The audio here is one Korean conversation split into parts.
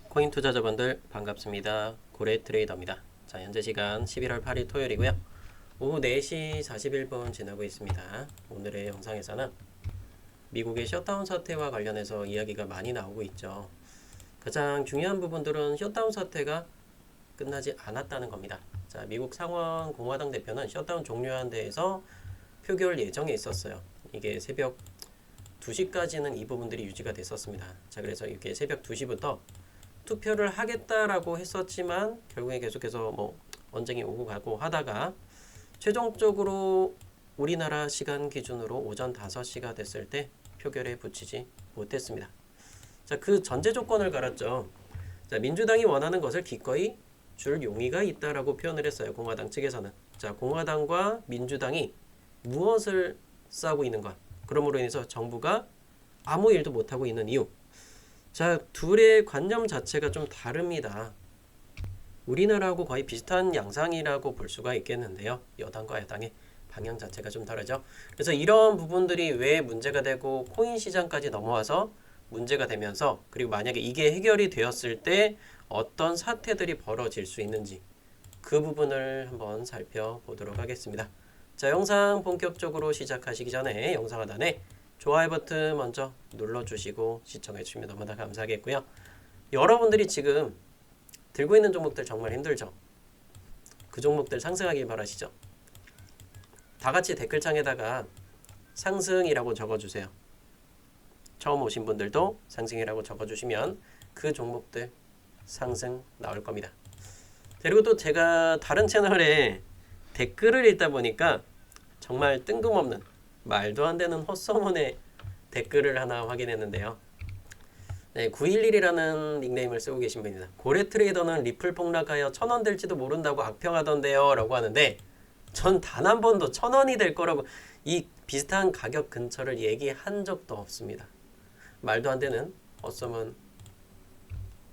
코인 투자자분들 반갑습니다. 고래 트레이더입니다. 자, 현재 시간 11월 8일 토요일이고요. 오후 4시 41분 지나고 있습니다. 오늘의 영상에서는 미국의 셧다운 사태와 관련해서 이야기가 많이 나오고 있죠. 가장 중요한 부분들은 셧다운 사태가 끝나지 않았다는 겁니다. 자, 미국 상원 공화당 대표는 셧다운 종료한 데에서 표결 예정에 있었어요. 이게 새벽 2시까지는 이 부분들이 유지가 됐었습니다. 자, 그래서 이렇게 새벽 2시부터 투표를 하겠다라고 했었지만 결국에 계속해서 언쟁이 오고 가고 하다가 최종적으로 우리나라 시간 기준으로 오전 5시가 됐을 때 표결에 붙이지 못했습니다. 자, 그 전제 조건을 갈았죠. 자, 민주당이 원하는 것을 기꺼이 줄 용의가 있다라고 표현을 했어요. 공화당 측에서는. 자, 공화당과 민주당이 무엇을 싸우고 있는가? 그러므로 인해서 정부가 아무 일도 못하고 있는 이유. 자, 둘의 관념 자체가 좀 다릅니다. 우리나라하고 거의 비슷한 양상이라고 볼 수가 있겠는데요. 여당과 야당의 방향 자체가 좀 다르죠. 그래서 이런 부분들이 왜 문제가 되고 코인 시장까지 넘어와서 문제가 되면서, 그리고 만약에 이게 해결이 되었을 때 어떤 사태들이 벌어질 수 있는지 그 부분을 한번 살펴보도록 하겠습니다. 자, 영상 본격적으로 시작하시기 전에 영상 하단에 좋아요 버튼 먼저 눌러주시고 시청해주시면 너무나 감사하겠고요. 여러분들이 지금 들고 있는 종목들 정말 힘들죠? 그 종목들 상승하길 바라시죠? 다 같이 댓글창에다가 상승이라고 적어주세요. 처음 오신 분들도 상승이라고 적어주시면 그 종목들 상승 나올 겁니다. 그리고 또 제가 다른 채널에 댓글을 읽다 보니까 정말 뜬금없는 말도 안 되는 헛소문의 댓글을 하나 확인했는데요. 네, 911이라는 닉네임을 쓰고 계신 분입니다. 고래 트레이더는 리플 폭락하여 1000원 될지도 모른다고 악평하던데요 라고 하는데, 전 단 한 번도 1000원이 될 거라고 이 비슷한 가격 근처를 얘기한 적도 없습니다. 말도 안 되는 헛소문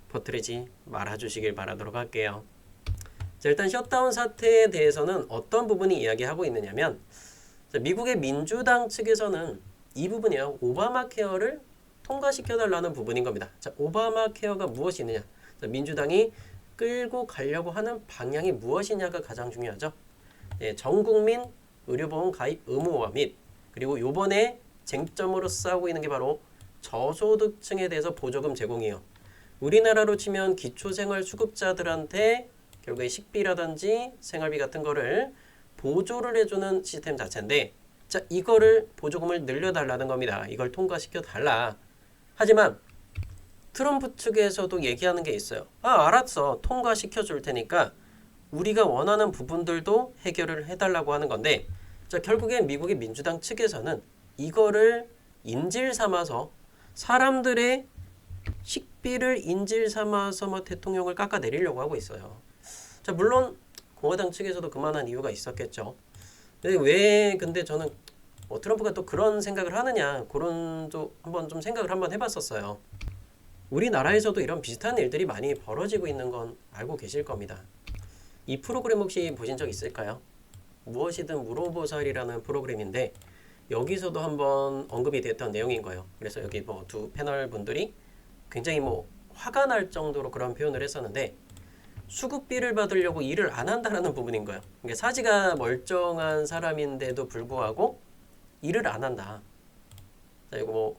퍼뜨리지 말아주시길 바라도록 할게요. 자, 일단 셧다운 사태에 대해서는 어떤 부분이 이야기하고 있느냐면, 미국의 민주당 측에서는 이 부분이요, 오바마 케어를 통과시켜달라는 부분인 겁니다. 자, 오바마 케어가 무엇이 있느냐? 자, 민주당이 끌고 가려고 하는 방향이 무엇이냐가 가장 중요하죠. 예, 전국민 의료보험 가입 의무화 및, 그리고 요번에 쟁점으로 싸우고 있는 게 바로 저소득층에 대해서 보조금 제공이에요. 우리나라로 치면 기초생활수급자들한테 결국에 식비라든지 생활비 같은 거를 보조를 해주는 시스템 자체인데, 자, 이거를 보조금을 늘려달라는 겁니다. 이걸 통과시켜달라. 하지만 트럼프 측에서도 얘기하는 게 있어요. 알았어. 통과시켜줄 테니까 우리가 원하는 부분들도 해결을 해달라고 하는 건데, 자, 결국엔 미국의 민주당 측에서는 이거를 인질 삼아서 사람들의 식비를 인질 삼아서 대통령을 깎아내리려고 하고 있어요. 자, 물론 공화당 측에서도 그만한 이유가 있었겠죠. 근데 저는 트럼프가 또 그런 생각을 하느냐, 그런 또 한번 좀 생각을 한번 해봤었어요. 우리나라에서도 이런 비슷한 일들이 많이 벌어지고 있는 건 알고 계실 겁니다. 이 프로그램 혹시 보신 적 있을까요? 무엇이든 물어보살이라는 프로그램인데, 여기서도 한번 언급이 됐던 내용인 거예요. 그래서 여기 두 패널 분들이 굉장히 화가 날 정도로 그런 표현을 했었는데, 수급비를 받으려고 일을 안 한다는 부분인 거예요. 그러니까 사지가 멀쩡한 사람인데도 불구하고 일을 안 한다. 자, 이거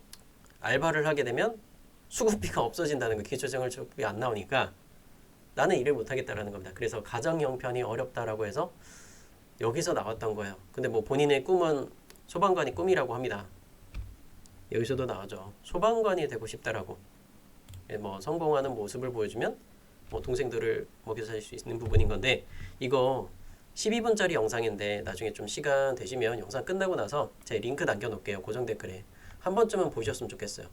알바를 하게 되면 수급비가 없어진다는 거, 기초생활수급비 안 나오니까 나는 일을 못 하겠다라는 겁니다. 그래서 가정 형편이 어렵다라고 해서 여기서 나왔던 거예요. 근데 본인의 꿈은 소방관이 꿈이라고 합니다. 여기서도 나오죠. 소방관이 되고 싶다라고. 성공하는 모습을 보여주면 동생들을 먹여 살 수 있는 부분인 건데, 이거 12분짜리 영상인데 나중에 좀 시간 되시면 영상 끝나고 나서 제 링크 남겨놓을게요. 고정 댓글에 한 번쯤은 보셨으면 좋겠어요.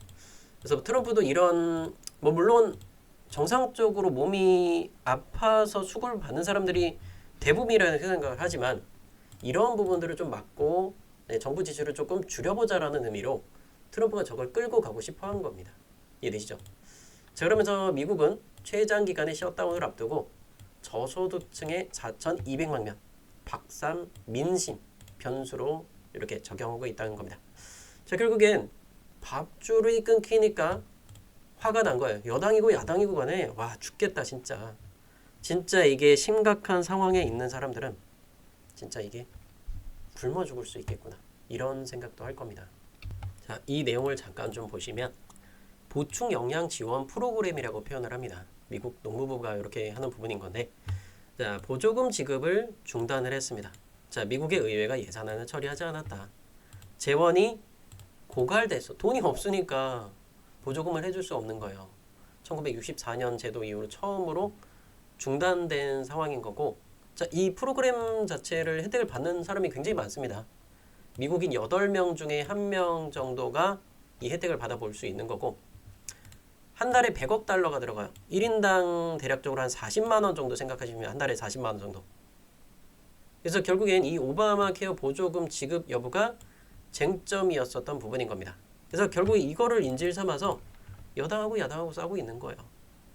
그래서 트럼프도 이런 물론 정상적으로 몸이 아파서 수고를 받는 사람들이 대부분이라는 생각을 하지만, 이런 부분들을 좀 막고 정부 지출을 조금 줄여보자라는 의미로 트럼프가 저걸 끌고 가고 싶어 한 겁니다. 이해되시죠? 자, 그러면서 미국은 최장기간의 셧다운을 앞두고 저소득층의 4,200만 명 박삼 민심 변수로 이렇게 적용하고 있다는 겁니다. 자, 결국엔 밥줄이 끊기니까 화가 난 거예요. 여당이고 야당이고 간에 와 죽겠다 진짜. 진짜 이게 심각한 상황에 있는 사람들은 진짜 이게 굶어 죽을 수 있겠구나. 이런 생각도 할 겁니다. 자, 이 내용을 잠깐 좀 보시면 보충 영양 지원 프로그램이라고 표현을 합니다. 미국 농무부가 이렇게 하는 부분인 건데, 자, 보조금 지급을 중단을 했습니다. 자, 미국의 의회가 예산안을 처리하지 않았다. 재원이 고갈됐어. 돈이 없으니까 보조금을 해줄 수 없는 거예요. 1964년 제도 이후로 처음으로 중단된 상황인 거고, 자, 이 프로그램 자체를 혜택을 받는 사람이 굉장히 많습니다. 미국인 8명 중에 1명 정도가 이 혜택을 받아볼 수 있는 거고, 한 달에 100억 달러가 들어가요. 1인당 대략적으로 한 40만 원 정도 생각하시면 한 달에 40만 원 정도. 그래서 결국엔 이 오바마 케어 보조금 지급 여부가 쟁점이었었던 부분인 겁니다. 그래서 결국 이거를 인질 삼아서 여당하고 야당하고 싸우고 있는 거예요.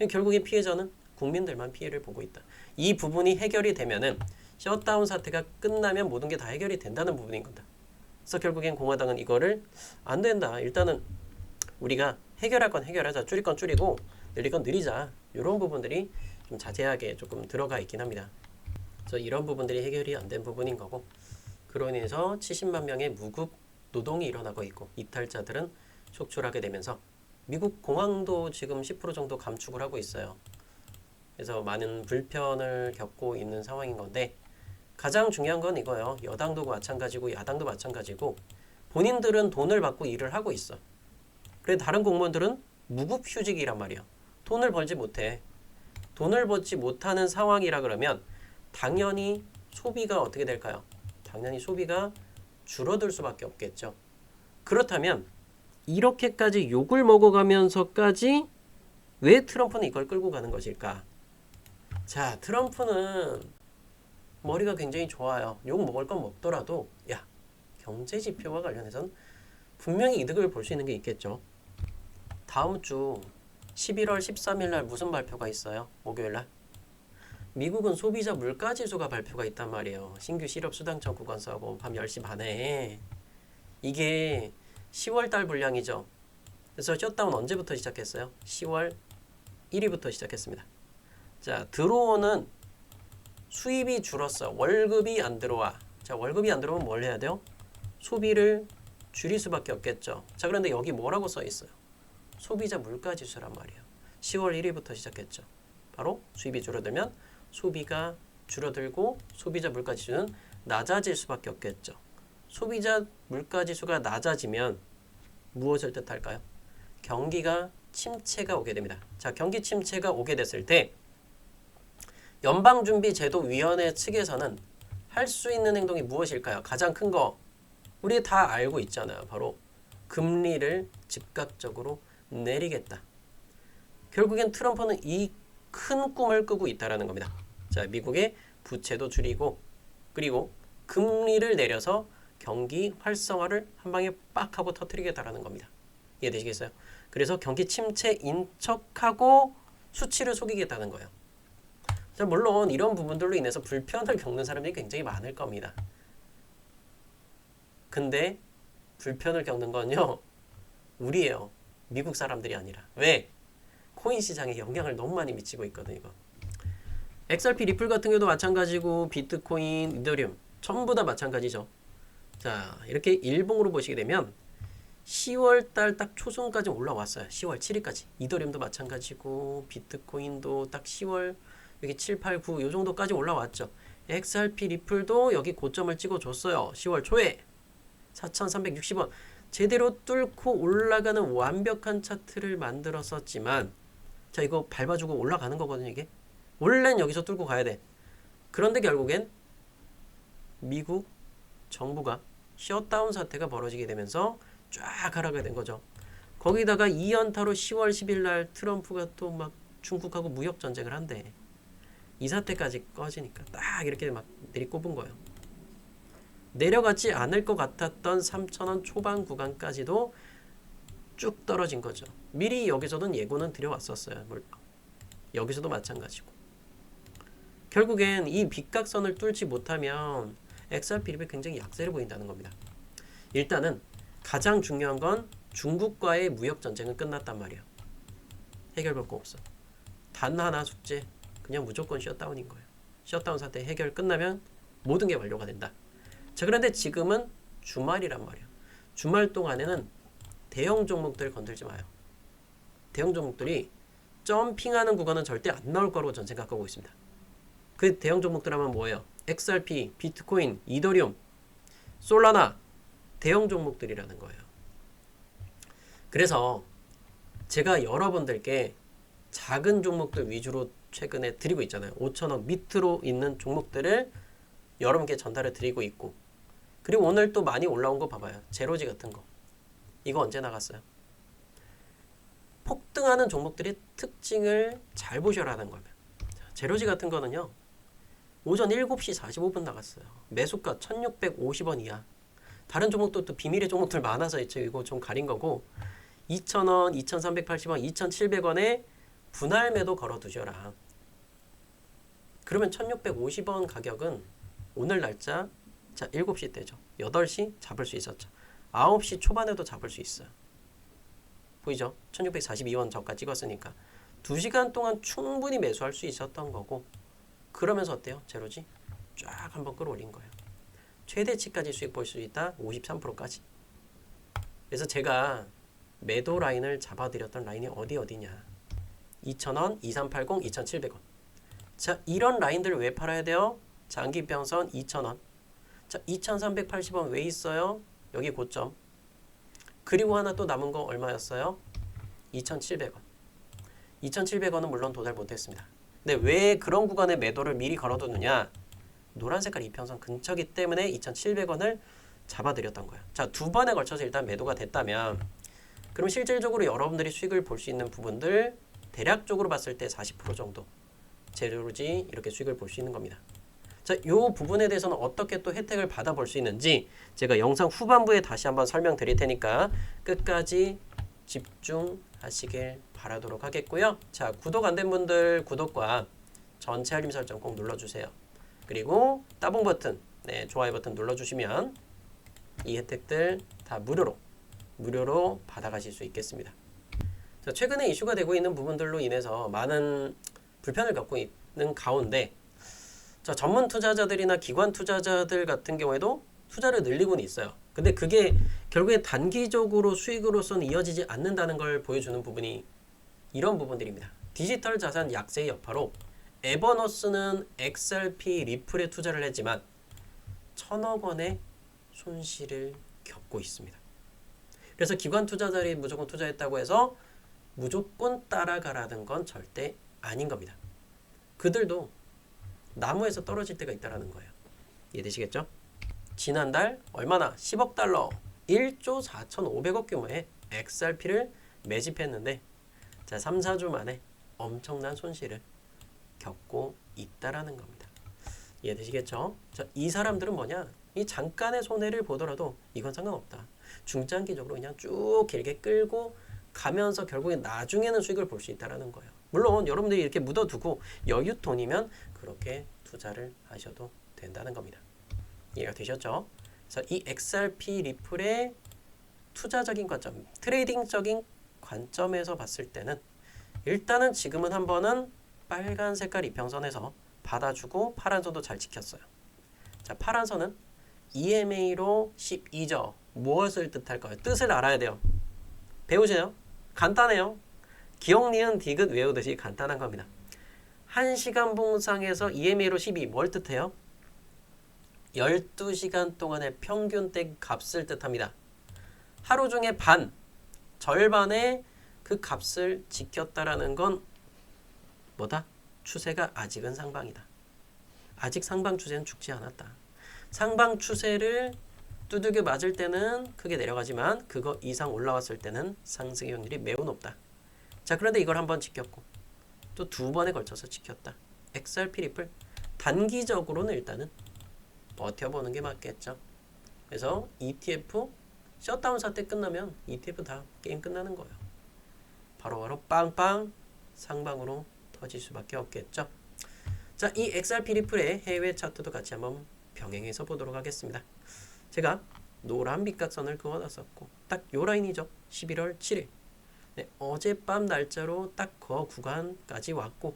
결국에 피해자는 국민들만 피해를 보고 있다. 이 부분이 해결이 되면은 셧다운 사태가 끝나면 모든 게 다 해결이 된다는 부분인 겁니다. 그래서 결국엔 공화당은 이거를 안 된다. 일단은 우리가 해결할 건 해결하자. 줄일 건 줄이고 늘릴 건 늘리자. 이런 부분들이 좀 자세하게 조금 들어가 있긴 합니다. 그래서 이런 부분들이 해결이 안 된 부분인 거고, 그로 인해서 70만 명의 무급 노동이 일어나고 있고 이탈자들은 속출하게 되면서 미국 공항도 지금 10% 정도 감축을 하고 있어요. 그래서 많은 불편을 겪고 있는 상황인 건데, 가장 중요한 건 이거예요. 여당도 마찬가지고 야당도 마찬가지고 본인들은 돈을 받고 일을 하고 있어. 그래 다른 공무원들은 무급휴직이란 말이야. 돈을 벌지 못해. 돈을 벌지 못하는 상황이라 그러면 당연히 소비가 어떻게 될까요? 당연히 소비가 줄어들 수밖에 없겠죠. 그렇다면 이렇게까지 욕을 먹어가면서까지 왜 트럼프는 이걸 끌고 가는 것일까? 자, 트럼프는 머리가 굉장히 좋아요. 욕 먹을 건 먹더라도 야, 경제 지표와 관련해서는 분명히 이득을 볼 수 있는 게 있겠죠. 다음 주 11월 13일 날 무슨 발표가 있어요? 목요일 날. 미국은 소비자 물가지수가 발표가 있단 말이에요. 신규 실업수당 청구 건수하고 밤 10시 반에. 이게 10월 달 분량이죠. 그래서 셧다운 언제부터 시작했어요? 10월 1일부터 시작했습니다. 자, 들어오는 수입이 줄었어. 월급이 안 들어와. 자, 월급이 안 들어오면 뭘 해야 돼요? 소비를 줄일 수밖에 없겠죠. 자, 그런데 여기 뭐라고 써 있어요? 소비자 물가지수란 말이에요. 10월 1일부터 시작했죠. 바로 수입이 줄어들면 소비가 줄어들고 소비자 물가지수는 낮아질 수밖에 없겠죠. 소비자 물가지수가 낮아지면 무엇을 뜻할까요? 경기가 침체가 오게 됩니다. 자, 경기 침체가 오게 됐을 때 연방준비제도위원회 측에서는 할 수 있는 행동이 무엇일까요? 가장 큰 거 우리 다 알고 있잖아요. 바로 금리를 즉각적으로 내리겠다. 결국엔 트럼프는 이 큰 꿈을 꾸고 있다는 겁니다. 자, 미국의 부채도 줄이고 그리고 금리를 내려서 경기 활성화를 한 방에 빡 하고 터뜨리겠다라는 겁니다. 이해되시겠어요? 그래서 경기 침체인 척하고 수치를 속이겠다는 거예요. 자, 물론 이런 부분들로 인해서 불편을 겪는 사람들이 굉장히 많을 겁니다. 근데 불편을 겪는 건요, 우리예요. 미국 사람들이 아니라. 왜? 코인 시장에 영향을 너무 많이 미치고 있거든, 이거. XRP 리플 같은 경우도 마찬가지고 비트코인, 이더리움 전부 다 마찬가지죠. 자, 이렇게 일봉으로 보시게 되면 10월 달 딱 초순까지 올라왔어요. 10월 7일까지. 이더리움도 마찬가지고 비트코인도 딱 10월 여기 7, 8, 9 요 정도까지 올라왔죠. XRP 리플도 여기 고점을 찍어줬어요. 10월 초에 4,360원 제대로 뚫고 올라가는 완벽한 차트를 만들었었지만, 자, 이거 밟아주고 올라가는 거거든요. 이게 원래는 여기서 뚫고 가야 돼. 그런데 결국엔 미국 정부가 셧다운 사태가 벌어지게 되면서 쫙 하락이 된 거죠. 거기다가 2연타로 10월 10일 날 트럼프가 또 막 중국하고 무역 전쟁을 한대. 이 사태까지 꺼지니까 딱 이렇게 막 내리꼽은 거예요. 내려가지 않을 것 같았던 3,000원 초반 구간까지도 쭉 떨어진 거죠. 미리 여기서는 예고는 드려왔었어요. 물론 여기서도 마찬가지고. 결국엔 이 빗각선을 뚫지 못하면 XRP 리플이 굉장히 약세를 보인다는 겁니다. 일단은 가장 중요한 건 중국과의 무역 전쟁은 끝났단 말이에요. 해결될 거 없어. 단 하나 숙제, 그냥 무조건 셧다운인 거예요. 셧다운 사태 해결 끝나면 모든 게 완료가 된다. 자, 그런데 지금은 주말이란 말이야. 주말 동안에는 대형 종목들 건들지 마요. 대형 종목들이 점핑하는 구간은 절대 안 나올 거라고 전 생각하고 있습니다. 그 대형 종목들 하면 뭐예요? XRP, 비트코인, 이더리움, 솔라나, 대형 종목들이라는 거예요. 그래서 제가 여러분들께 작은 종목들 위주로 최근에 드리고 있잖아요. 5천원 밑으로 있는 종목들을 여러분께 전달해 드리고 있고, 그리고 오늘 또 많이 올라온 거 봐봐요. 제로지 같은 거. 이거 언제 나갔어요? 폭등하는 종목들의 특징을 잘 보셔라는 거예요. 제로지 같은 거는요. 오전 7시 45분 나갔어요. 매수가 1650원 이하. 다른 종목도 또 비밀의 종목들 많아서 이거 좀 가린 거고, 2,000원, 2,380원, 2,700원에 분할 매도 걸어두셔라. 그러면 1,650원 가격은 오늘 날짜, 자 7시 때죠. 8시 잡을 수 있었죠. 9시 초반에도 잡을 수 있어요. 보이죠? 1,642원 저가 찍었으니까 2시간 동안 충분히 매수할 수 있었던 거고, 그러면서 어때요? 제로지? 쫙 한번 끌어올린 거예요. 최대치까지 수익 볼 수 있다. 53%까지. 그래서 제가 매도 라인을 잡아드렸던 라인이 어디냐. 2,000원, 2380, 2,700원. 자, 이런 라인들을 왜 팔아야 돼요? 장기평선 2,000원. 자, 2,380원 왜 있어요? 여기 고점. 그리고 하나 또 남은 거 얼마였어요? 2,700원. 2,700원은 물론 도달 못했습니다. 근데 왜 그런 구간에 매도를 미리 걸어두느냐? 노란 색깔 이평선 근처기 때문에 2,700원을 잡아드렸던 거예요. 자, 두 번에 걸쳐서 일단 매도가 됐다면, 그럼 실질적으로 여러분들이 수익을 볼 수 있는 부분들 대략적으로 봤을 때 40% 정도 제로지 이렇게 수익을 볼 수 있는 겁니다. 자, 이 부분에 대해서는 어떻게 또 혜택을 받아볼 수 있는지 제가 영상 후반부에 다시 한번 설명드릴 테니까 끝까지 집중하시길 바라도록 하겠고요. 자, 구독 안 된 분들 구독과 전체 알림 설정 꼭 눌러주세요. 그리고 따봉 버튼, 좋아요 버튼 눌러주시면 이 혜택들 다 무료로 받아가실 수 있겠습니다. 자, 최근에 이슈가 되고 있는 부분들로 인해서 많은 불편을 겪고 있는 가운데, 자, 전문 투자자들이나 기관 투자자들 같은 경우에도 투자를 늘리고는 있어요. 근데 그게 결국에 단기적으로 수익으로서는 이어지지 않는다는 걸 보여주는 부분이 이런 부분들입니다. 디지털 자산 약세의 여파로 에버너스는 XRP 리플에 투자를 했지만 1,000억 원의 손실을 겪고 있습니다. 그래서 기관 투자자들이 무조건 투자했다고 해서 무조건 따라가라는 건 절대 아닌 겁니다. 그들도 나무에서 떨어질 때가 있다는 거예요. 이해되시겠죠? 지난달 얼마나 10억 달러 1조 4,500억 규모의 XRP를 매집했는데, 자, 3, 4주 만에 엄청난 손실을 겪고 있다라는 겁니다. 이해되시겠죠? 자, 이 사람들은 뭐냐? 이 잠깐의 손해를 보더라도 이건 상관없다. 중장기적으로 그냥 쭉 길게 끌고 가면서 결국에 나중에는 수익을 볼 수 있다는 거예요. 물론 여러분들이 이렇게 묻어두고 여윳돈이면 그렇게 투자를 하셔도 된다는 겁니다. 이해가 되셨죠? 그래서 이 XRP 리플의 투자적인 관점, 트레이딩적인 관점에서 봤을 때는 일단은 지금은 한 번은 빨간 색깔 이평선에서 받아주고 파란선도 잘 지켰어요. 자, 파란선은 EMA로 12죠. 무엇을 뜻할까요? 뜻을 알아야 돼요. 배우세요. 간단해요. 기억, 니은, 디귿 외우듯이 간단한 겁니다. 1시간 봉상에서 EMA로 12 뭘 뜻해요? 12시간 동안의 평균대 값을 뜻합니다. 하루 중에 반, 절반의 그 값을 지켰다라는 건 뭐다? 추세가 아직은 상방이다. 아직 상방 추세는 죽지 않았다. 상방 추세를 두들겨 맞을 때는 크게 내려가지만 그거 이상 올라왔을 때는 상승의 확률이 매우 높다. 자, 그런데 이걸 한번 지켰고 또 두 번에 걸쳐서 지켰다. XRP 리플 단기적으로는 일단은 버텨보는 게 맞겠죠. 그래서 ETF 셧다운 사태 끝나면 ETF 다 게임 끝나는 거예요. 바로바로 빵빵 상방으로 터질 수밖에 없겠죠. 자, 이 XRP 리플의 해외 차트도 같이 한번 병행해서 보도록 하겠습니다. 제가 노란 밑각선을 그어놨었고 딱 요 라인이죠. 11월 7일 네, 어젯밤 날짜로 딱 그 구간까지 왔고,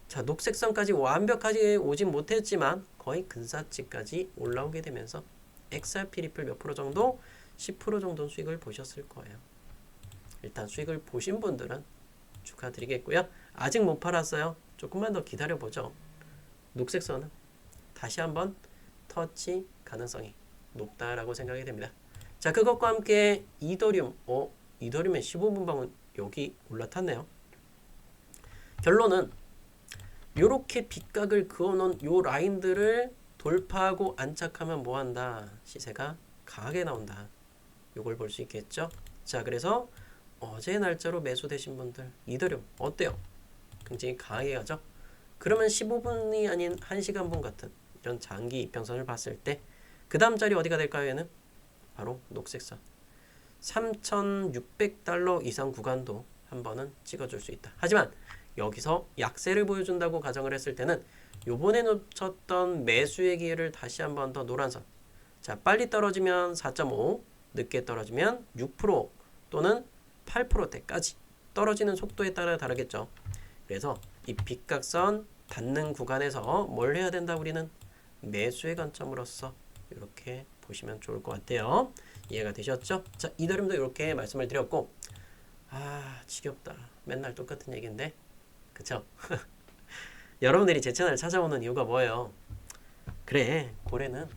자, 녹색선까지 완벽하게 오진 못했지만 거의 근사치까지 올라오게 되면서 XRP 리플 몇 프로 정도? 10% 정도 수익을 보셨을 거예요. 일단 수익을 보신 분들은 축하드리겠고요. 아직 못 팔았어요. 조금만 더 기다려보죠. 녹색선은 다시 한번 터치 가능성이 높다라고 생각이 됩니다. 자, 그것과 함께 이더리움, 이더리움의 15분 방은 여기 올라탔네요. 결론은 요렇게 빗각을 그어놓은 요 라인들을 돌파하고 안착하면 뭐한다? 시세가 강하게 나온다. 요걸 볼 수 있겠죠? 자, 그래서 어제 날짜로 매수되신 분들 이더리움 어때요? 굉장히 강하게 가죠? 그러면 15분이 아닌 1시간분 같은 이런 장기 이평선을 봤을 때 그 다음 자리 어디가 될까요? 얘는 바로 녹색선 3,600달러 이상 구간도 한 번은 찍어줄 수 있다. 하지만 여기서 약세를 보여준다고 가정을 했을 때는 요번에 놓쳤던 매수의 기회를 다시 한 번 더 노란선, 자, 빨리 떨어지면 4.5, 늦게 떨어지면 6% 또는 8%대까지 떨어지는 속도에 따라 다르겠죠. 그래서 이 빗각선 닿는 구간에서 뭘 해야 된다? 우리는 매수의 관점으로서 이렇게 보시면 좋을 것 같아요. 이해가 되셨죠? 자, 이더리움도 이렇게 말씀을 드렸고, 지겹다. 맨날 똑같은 얘기인데, 그쵸? 여러분들이 제 채널 찾아오는 이유가 뭐예요? 그래, 고래는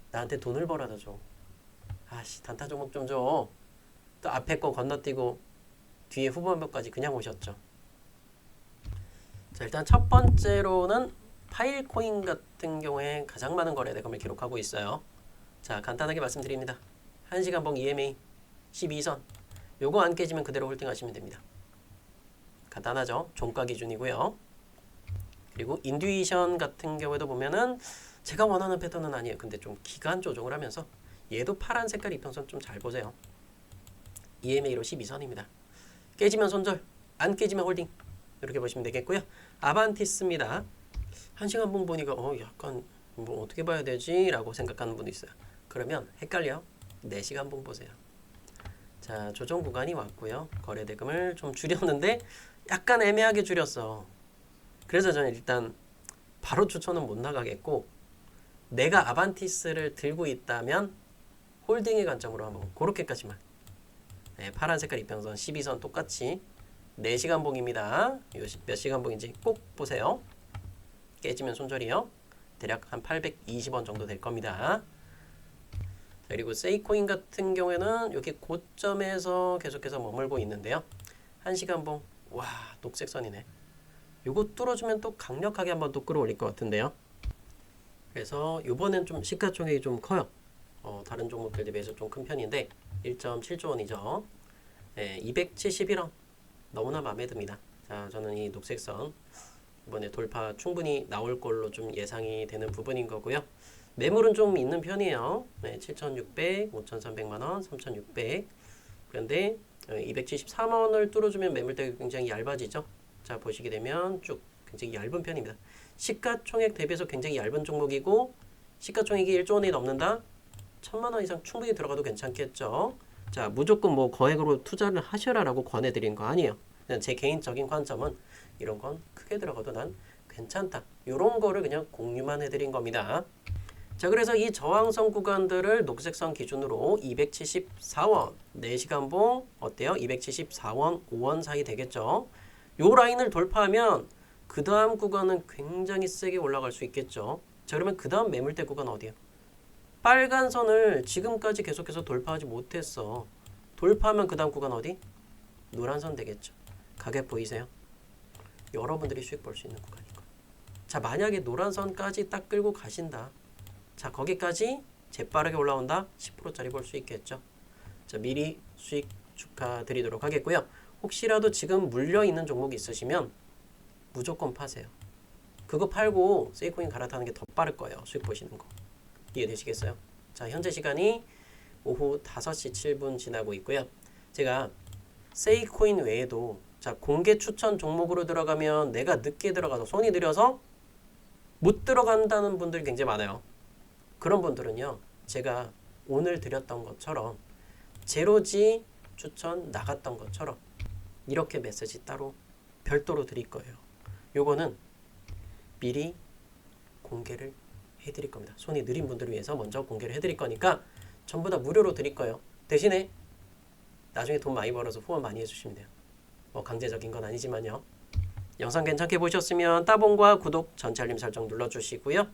나한테 돈을 벌어다 줘. 단타 종목 좀 줘. 또 앞에 거 건너뛰고 뒤에 후반부까지 그냥 오셨죠. 자, 일단 첫 번째로는 파일코인 같은 경우에 가장 많은 거래대금을 기록하고 있어요. 자, 간단하게 말씀드립니다. 1시간 봉 EMA 12선 요거 안 깨지면 그대로 홀딩하시면 됩니다. 간단하죠? 종가 기준이고요. 그리고 인듀이션 같은 경우에도 보면은 제가 원하는 패턴은 아니에요. 근데 좀 기간 조정을 하면서 얘도 파란 색깔 이평선 좀 잘 보세요. EMA로 12선입니다. 깨지면 손절, 안 깨지면 홀딩. 이렇게 보시면 되겠고요. 아반티스입니다. 1시간 봉 보니까 약간 뭐 어떻게 봐야 되지? 라고 생각하는 분도 있어요. 그러면 헷갈려. 4시간 봉 보세요. 자, 조정 구간이 왔고요. 거래대금을 좀 줄였는데 약간 애매하게 줄였어. 그래서 저는 일단 바로 추천은 못 나가겠고, 내가 아반티스를 들고 있다면 홀딩의 관점으로 한번 그렇게까지만. 네, 파란 색깔 이평선 12선 똑같이 4시간 봉입니다. 몇 시간 봉인지 꼭 보세요. 깨지면 손절이요. 대략 한 820원 정도 될 겁니다. 그리고 세이코인 같은 경우에는 여기 고점에서 계속해서 머물고 있는데요. 1시간 봉, 와, 녹색선이네. 요거 뚫어주면 또 강력하게 한번 또 끌어올릴 것 같은데요. 그래서 요번엔 좀 시가총액이 좀 커요. 다른 종목들 대비해서 좀 큰 편인데 1.7조 원이죠. 네, 271원. 너무나 마음에 듭니다. 자, 저는 이 녹색선 이번에 돌파 충분히 나올 걸로 좀 예상이 되는 부분인 거고요. 매물은 좀 있는 편이에요. 네, 7,600, 5,300만원, 3,600. 그런데 273원을 뚫어주면 매물대가 굉장히 얇아지죠. 자, 보시게 되면 쭉 굉장히 얇은 편입니다. 시가총액 대비해서 굉장히 얇은 종목이고, 시가총액이 1조 원이 넘는다? 1,000만원 이상 충분히 들어가도 괜찮겠죠. 자, 무조건 뭐 거액으로 투자를 하셔라라고 권해드린 거 아니에요. 그냥 제 개인적인 관점은 이런 건 크게 들어가도 난 괜찮다. 이런 거를 그냥 공유만 해드린 겁니다. 자, 그래서 이 저항선 구간들을 녹색선 기준으로 274원, 4시간 봉 어때요? 274원, 5원 사이 되겠죠. 요 라인을 돌파하면 그 다음 구간은 굉장히 세게 올라갈 수 있겠죠. 자, 그러면 그 다음 매물대 구간 어디예요? 빨간 선을 지금까지 계속해서 돌파하지 못했어. 돌파하면 그 다음 구간 어디? 노란 선 되겠죠. 가격 보이세요? 여러분들이 수익 볼 수 있는 구간인 거예요. 자, 만약에 노란 선까지 딱 끌고 가신다. 자, 거기까지 재빠르게 올라온다. 10%짜리 볼 수 있겠죠. 자, 미리 수익 축하드리도록 하겠고요. 혹시라도 지금 물려있는 종목이 있으시면 무조건 파세요. 그거 팔고 세이코인 갈아타는 게 더 빠를 거예요. 수익 보시는 거. 이해되시겠어요? 자, 현재 시간이 오후 5시 7분 지나고 있고요. 제가 세이코인 외에도 자, 공개 추천 종목으로 들어가면 내가 늦게 들어가서 손이 들여서 못 들어간다는 분들이 굉장히 많아요. 그런 분들은요, 제가 오늘 드렸던 것처럼 제로지 추천 나갔던 것처럼 이렇게 메시지 따로 별도로 드릴 거예요. 요거는 미리 공개를 해드릴 겁니다. 손이 느린 분들을 위해서 먼저 공개를 해드릴 거니까 전부 다 무료로 드릴 거예요. 대신에 나중에 돈 많이 벌어서 후원 많이 해주시면 돼요. 뭐 강제적인 건 아니지만요. 영상 괜찮게 보셨으면 따봉과 구독, 전체 알림 설정 눌러주시고요.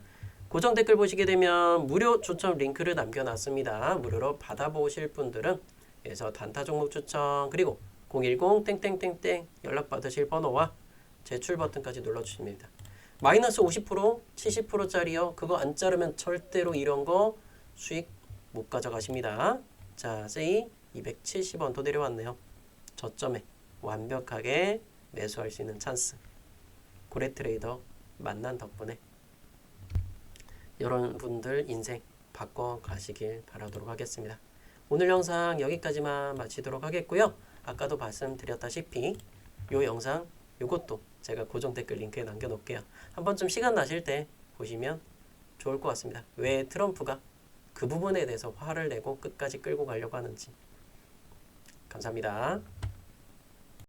고정 댓글 보시게 되면 무료 추천 링크를 남겨놨습니다. 무료로 받아보실 분들은 그래서 단타 종목 추천 그리고 010 땡땡땡땡 연락 받으실 번호와 제출 버튼까지 눌러주시면 됩니다. 마이너스 50%, 70%짜리요. 그거 안 자르면 절대로 이런 거 수익 못 가져가십니다. 자, 세이 270원 더 내려왔네요. 저점에 완벽하게 매수할 수 있는 찬스. 고래 트레이더 만난 덕분에 여러분들 인생 바꿔 가시길 바라도록 하겠습니다. 오늘 영상 여기까지만 마치도록 하겠고요. 아까도 말씀드렸다시피 이 영상 요것도 제가 고정 댓글 링크에 남겨놓을게요. 한 번쯤 시간 나실 때 보시면 좋을 것 같습니다. 왜 트럼프가 그 부분에 대해서 화를 내고 끝까지 끌고 가려고 하는지. 감사합니다.